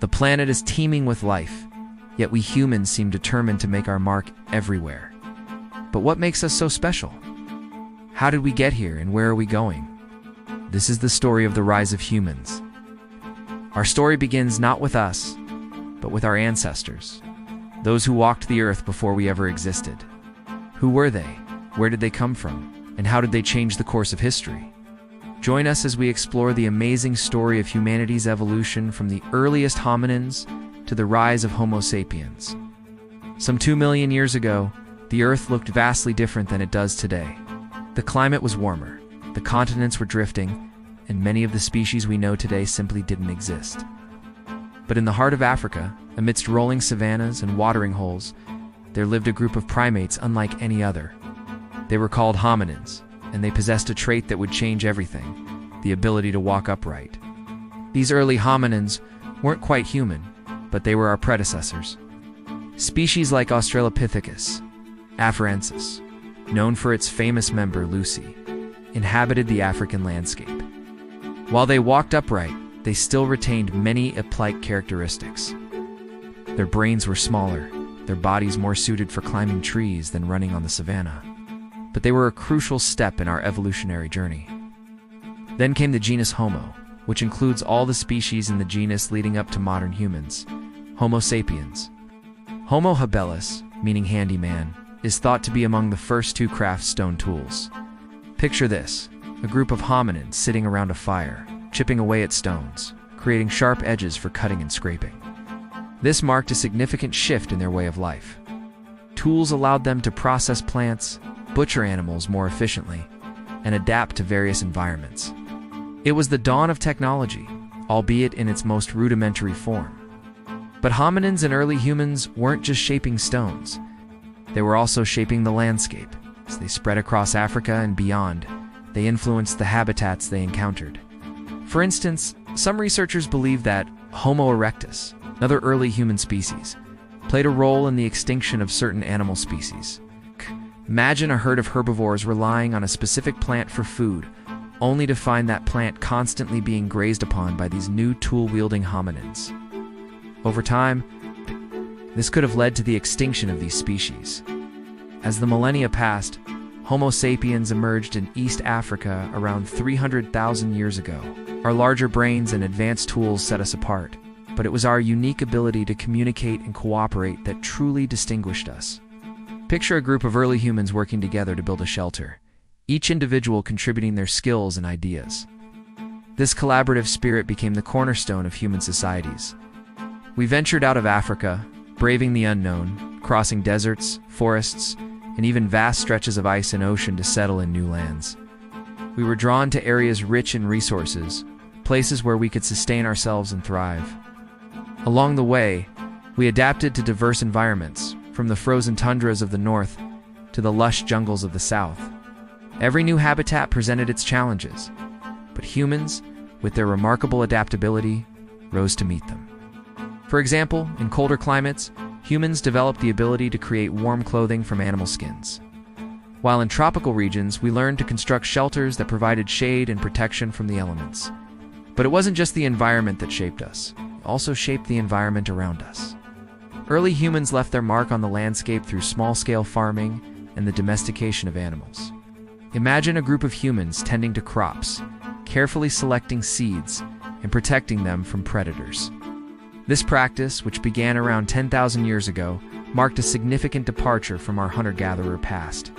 The planet is teeming with life, yet we humans seem determined to make our mark everywhere. But what makes us so special? How did we get here and where are we going? This is the story of the rise of humans. Our story begins not with us, but with our ancestors, those who walked the earth before we ever existed. Who were they? Where did they come from? And how did they change the course of history? Join us as we explore the amazing story of humanity's evolution from the earliest hominins to the rise of Homo sapiens. Some 2 million years ago, the Earth looked vastly different than it does today. The climate was warmer, the continents were drifting, and many of the species we know today simply didn't exist. But in the heart of Africa, amidst rolling savannas and watering holes, there lived a group of primates unlike any other. They were called hominins, and they possessed a trait that would change everything: the ability to walk upright. These early hominins weren't quite human, but they were our predecessors. Species like Australopithecus afarensis, known for its famous member Lucy, inhabited the African landscape. While they walked upright, they still retained many ape-like characteristics. Their brains were smaller, their bodies more suited for climbing trees than running on the savanna. But they were a crucial step in our evolutionary journey. Then came the genus Homo, which includes all the species in the genus leading up to modern humans, Homo sapiens. Homo habilis, meaning handyman, is thought to be among the first to craft stone tools. Picture this: a group of hominins sitting around a fire, chipping away at stones, creating sharp edges for cutting and scraping. This marked a significant shift in their way of life. Tools allowed them to process plants, butcher animals more efficiently, and adapt to various environments. It was the dawn of technology, albeit in its most rudimentary form. But hominins and early humans weren't just shaping stones. They were also shaping the landscape. As they spread across Africa and beyond, they influenced the habitats they encountered. For instance, some researchers believe that Homo erectus, another early human species, played a role in the extinction of certain animal species. Imagine a herd of herbivores relying on a specific plant for food, only to find that plant constantly being grazed upon by these new tool-wielding hominins. Over time, this could have led to the extinction of these species. As the millennia passed, Homo sapiens emerged in East Africa around 300,000 years ago. Our larger brains and advanced tools set us apart, but it was our unique ability to communicate and cooperate that truly distinguished us. Picture a group of early humans working together to build a shelter, each individual contributing their skills and ideas. This collaborative spirit became the cornerstone of human societies. We ventured out of Africa, braving the unknown, crossing deserts, forests, and even vast stretches of ice and ocean to settle in new lands. We were drawn to areas rich in resources, places where we could sustain ourselves and thrive. Along the way, we adapted to diverse environments, from the frozen tundras of the north to the lush jungles of the south. Every new habitat presented its challenges, but humans, with their remarkable adaptability, rose to meet them. For example, in colder climates, humans developed the ability to create warm clothing from animal skins. While in tropical regions, we learned to construct shelters that provided shade and protection from the elements. But it wasn't just the environment that shaped us, it also shaped the environment around us. Early humans left their mark on the landscape through small-scale farming and the domestication of animals. Imagine a group of humans tending to crops, carefully selecting seeds, and protecting them from predators. This practice, which began around 10,000 years ago, marked a significant departure from our hunter-gatherer past.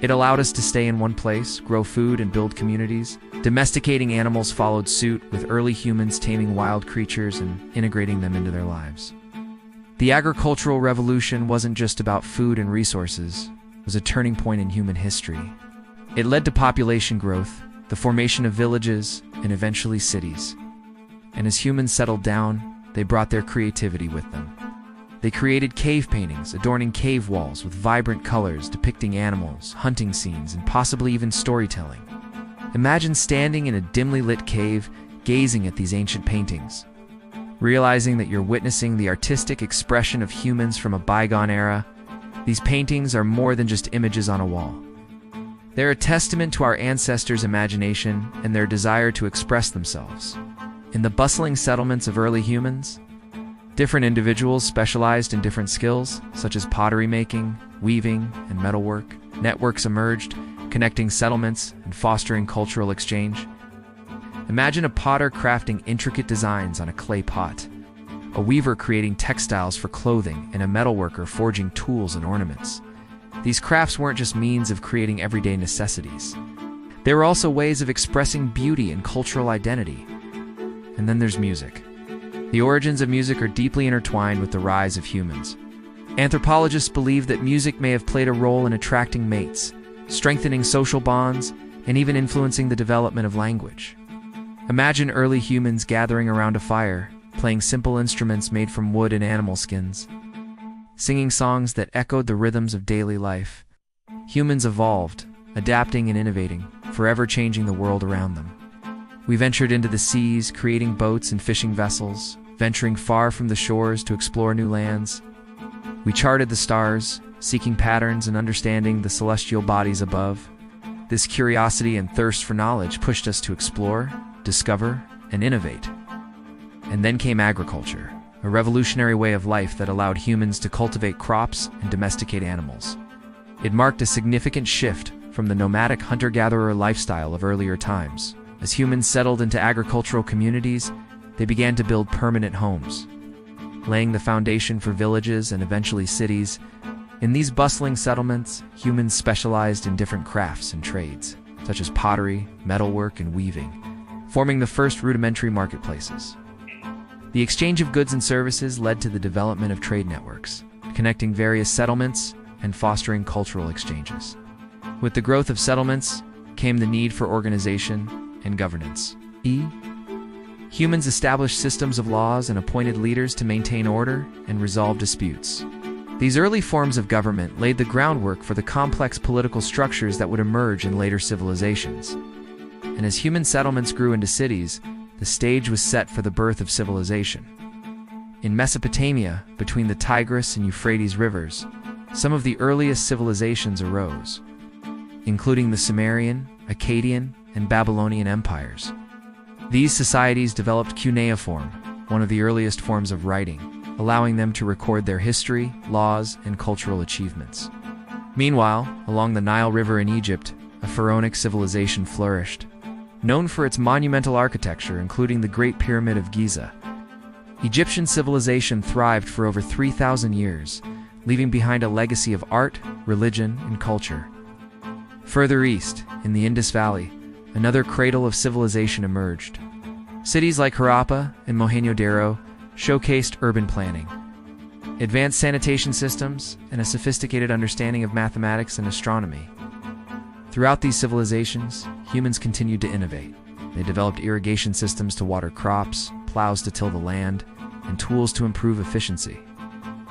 It allowed us to stay in one place, grow food, and build communities. Domesticating animals followed suit, with early humans taming wild creatures and integrating them into their lives. The agricultural revolution wasn't just about food and resources, it was a turning point in human history. It led to population growth, the formation of villages, and eventually cities. And as humans settled down, they brought their creativity with them. They created cave paintings, adorning cave walls with vibrant colors depicting animals, hunting scenes, and possibly even storytelling. Imagine standing in a dimly lit cave, gazing at these ancient paintings, realizing that you're witnessing the artistic expression of humans from a bygone era. These paintings are more than just images on a wall. They're a testament to our ancestors' imagination and their desire to express themselves. In the bustling settlements of early humans, Different individuals specialized in different skills, such as pottery making, weaving, and metalwork. Networks emerged, connecting settlements and fostering cultural exchange. Imagine a potter crafting intricate designs on a clay pot, a weaver creating textiles for clothing, and a metalworker forging tools and ornaments. These crafts weren't just means of creating everyday necessities. They were also ways of expressing beauty and cultural identity. And then there's music. The origins of music are deeply intertwined with the rise of humans. Anthropologists believe that music may have played a role in attracting mates, strengthening social bonds, and even influencing the development of language. Imagine early humans gathering around a fire, playing simple instruments made from wood and animal skins, singing songs that echoed the rhythms of daily life. Humans evolved, adapting and innovating, forever changing the world around them. We ventured into the seas, creating boats and fishing vessels, venturing far from the shores to explore new lands. We charted the stars, seeking patterns and understanding the celestial bodies above. This curiosity and thirst for knowledge pushed us to explore, discover, and innovate. And then came agriculture, a revolutionary way of life that allowed humans to cultivate crops and domesticate animals. It marked a significant shift from the nomadic hunter-gatherer lifestyle of earlier times. As humans settled into agricultural communities, they began to build permanent homes, laying the foundation for villages and eventually cities. In these bustling settlements, humans specialized in different crafts and trades, such as pottery, metalwork, and weaving, forming the first rudimentary marketplaces. The exchange of goods and services led to the development of trade networks, connecting various settlements and fostering cultural exchanges. With the growth of settlements came the need for organization and governance. Humans established systems of laws and appointed leaders to maintain order and resolve disputes. These early forms of government laid the groundwork for the complex political structures that would emerge in later civilizations. And as human settlements grew into cities, the stage was set for the birth of civilization. In Mesopotamia, between the Tigris and Euphrates rivers, some of the earliest civilizations arose, including the Sumerian, Akkadian, and Babylonian empires. These societies developed cuneiform, one of the earliest forms of writing, allowing them to record their history, laws, and cultural achievements. Meanwhile, along the Nile River in Egypt, a pharaonic civilization flourished, known for its monumental architecture, including the Great Pyramid of Giza. Egyptian civilization thrived for over 3,000 years, leaving behind a legacy of art, religion, and culture. Further east, in the Indus Valley, another cradle of civilization emerged. Cities like Harappa and Mohenjo-Daro showcased urban planning, advanced sanitation systems, and a sophisticated understanding of mathematics and astronomy. Throughout these civilizations, humans continued to innovate. They developed irrigation systems to water crops, plows to till the land, and tools to improve efficiency.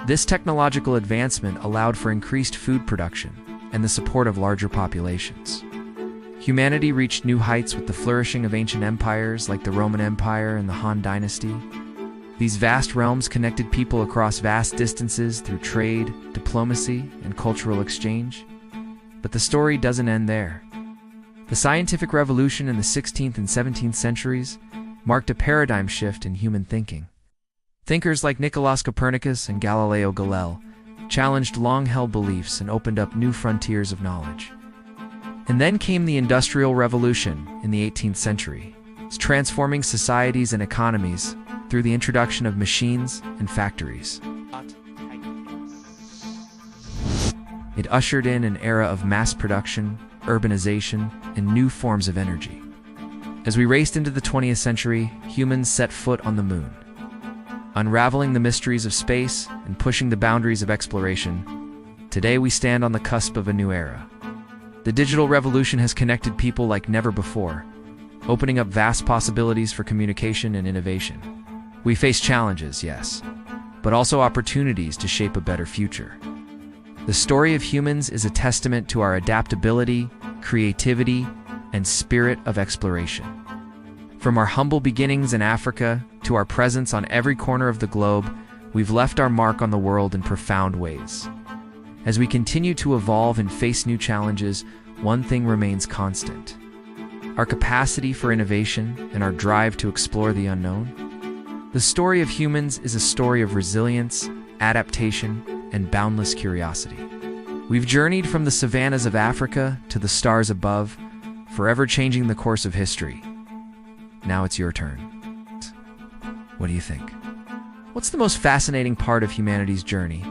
This technological advancement allowed for increased food production and the support of larger populations. Humanity reached new heights with the flourishing of ancient empires like the Roman Empire and the Han Dynasty. These vast realms connected people across vast distances through trade, diplomacy, and cultural exchange. But the story doesn't end there. The scientific revolution in the 16th and 17th centuries marked a paradigm shift in human thinking. Thinkers like Nicolaus Copernicus and Galileo Galilei challenged long-held beliefs and opened up new frontiers of knowledge. And then came the Industrial Revolution in the 18th century, transforming societies and economies through the introduction of machines and factories. It ushered in an era of mass production, urbanization, and new forms of energy. As we raced into the 20th century, humans set foot on the moon, unraveling the mysteries of space and pushing the boundaries of exploration. Today we stand on the cusp of a new era. The digital revolution has connected people like never before, opening up vast possibilities for communication and innovation. We face challenges, yes, but also opportunities to shape a better future. The story of humans is a testament to our adaptability, creativity, and spirit of exploration. From our humble beginnings in Africa to our presence on every corner of the globe, we've left our mark on the world in profound ways. As we continue to evolve and face new challenges, one thing remains constant: our capacity for innovation and our drive to explore the unknown. The story of humans is a story of resilience, adaptation, and boundless curiosity. We've journeyed from the savannas of Africa to the stars above, forever changing the course of history. Now it's your turn. What do you think? What's the most fascinating part of humanity's journey?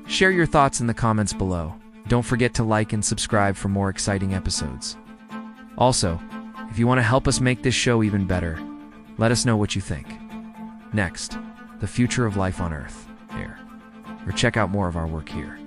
Share your thoughts in the comments below. Don't forget to like and subscribe for more exciting episodes. Also, if you want to help us make this show even better, let us know what you think. Next, the future of life on Earth, here. Or check out more of our work here.